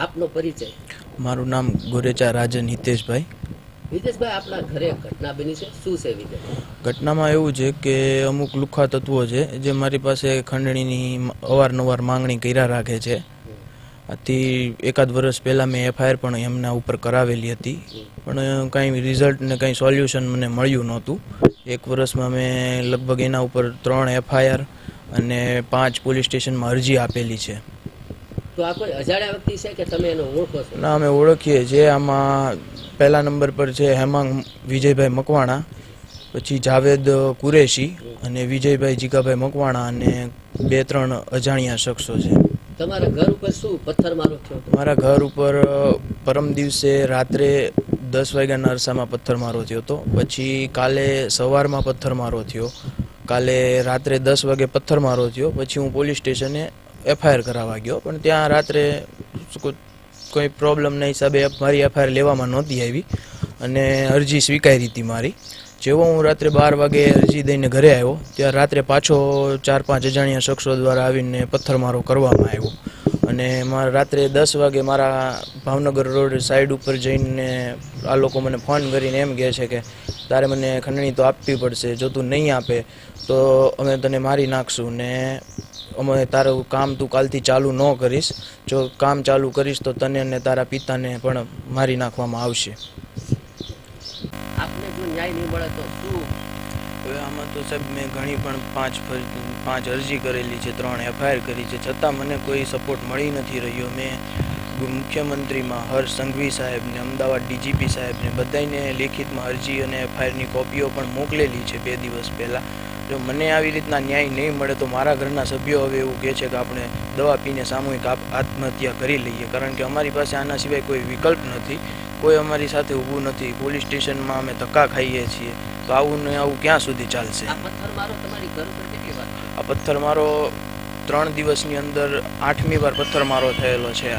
આપનો પરિચય? મારું નામ ગોરેચા રાજન હિતેશભાઈ. વિદેશભાઈ, આપણા ઘરે ઘટના બની છે, શું છે વિદેશ? ઘટનામાં એવું છે કે અમુક લુખ્ખા તત્વો છે જે મારી પાસે ખંડણીની અવારનવાર માંગણી કર્યા રાખે છે. આથી એકાદ વર્ષ પહેલાં મેં એફઆઈઆર પણ એમના ઉપર કરાવેલી હતી, પણ કાંઈ રિઝલ્ટ ને કાંઈ સોલ્યુશન મને મળ્યું નહોતું. એક વર્ષમાં મેં લગભગ એના ઉપર 3 એફઆઈઆર અને 5 પોલીસ સ્ટેશનમાં અરજી આપેલી છે. તો આ કોઈ અજાણ્યા વ્યક્તિ છે કે તમે એને ઓળખો છો? ના, અમે ઓળખીએ છીએ. આમાં પહેલા નંબર પર છે હેમાંગ વિજયભાઈ મકવાણા, પછી જાવેદ કુરેશી અને વિજયભાઈ જીગાભાઈ મકવાણા અને 2-3 અજાણ્યા શખ્સો છે. તમારા ઘર ઉપર શું પથ્થરમારો થયો? મારા ઘર ઉપર પરમ દિવસે રાત્રે 10 વાગ્યાના અરસામાં પથ્થરમારો થયો હતો. પછી કાલે સવારમાં પથ્થરમારો થયો. કાલે રાત્રે 10 વાગે પથ્થરમારો થયો. પછી હું પોલીસ સ્ટેશને એફઆઈઆર કરાવવા ગયો, પણ ત્યાં રાત્રે કોઈ પ્રોબ્લેમના હિસાબે મારી એફઆઈઆર લેવામાં નહોતી આવી અને અરજી સ્વીકારી હતી મારી. જેવો હું રાત્રે 12 વાગે અરજી દઈને ઘરે આવ્યો, ત્યાં રાત્રે પાછો 4-5 અજાણ્યા શખ્સો દ્વારા આવીને પથ્થરમારો કરવામાં આવ્યો. અને મારા રાત્રે 10 વાગે મારા ભાવનગર રોડ સાઈડ ઉપર જઈને આ લોકો મને ફોન કરીને એમ કહે છે કે તારે મને ખંડણી તો આપવી પડશે, જો તું નહીં આપે તો અમે તને મારી નાખશું ને અમે તારું કામ તું કાલથી ચાલુ ન કરીશ, જો કામ ચાલુ કરીશ તો તને અને તારા પિતાને પણ મારી નાખવામાં આવશે. આપને જો ન્યાય નહીં મળે તો શું? હવે આમાં તો સાહેબ મેં ઘણી પણ 5 અરજી કરેલી છે, 3 એફઆઈઆર કરી છે, છતાં મને કોઈ સપોર્ટ મળી નથી રહ્યો. મેં મુખ્યમંત્રીમાં હર્ષ સંઘવી સાહેબને, અમદાવાદ ડીજીપી સાહેબને બધાને લેખિતમાં અરજી અને એફઆઈઆરની કોપીઓ પણ મોકલેલી છે 2 દિવસ પહેલાં. જો મને આવી રીતના ન્યાય નહીં મળે તો મારા ઘરના સભ્યો હવે એવું કહે છે કે આપણે દવા પીને સામૂહિક આત્મહત્યા કરી લઈએ, કારણ કે અમારી પાસે આના સિવાય કોઈ વિકલ્પ નથી. કોઈ અમારી સાથે ઊભું નથી. પોલીસ સ્ટેશનમાં અમે ધક્કા ખાઈએ છીએ, તો આવું ને આવું ક્યાં સુધી ચાલશે? આ પથ્થરમારો તમારી ઘર ઉપર કેટલી વાર? આ પથ્થરમારો 3 દિવસની અંદર 8મી વાર પથ્થરમારો થયેલો છે.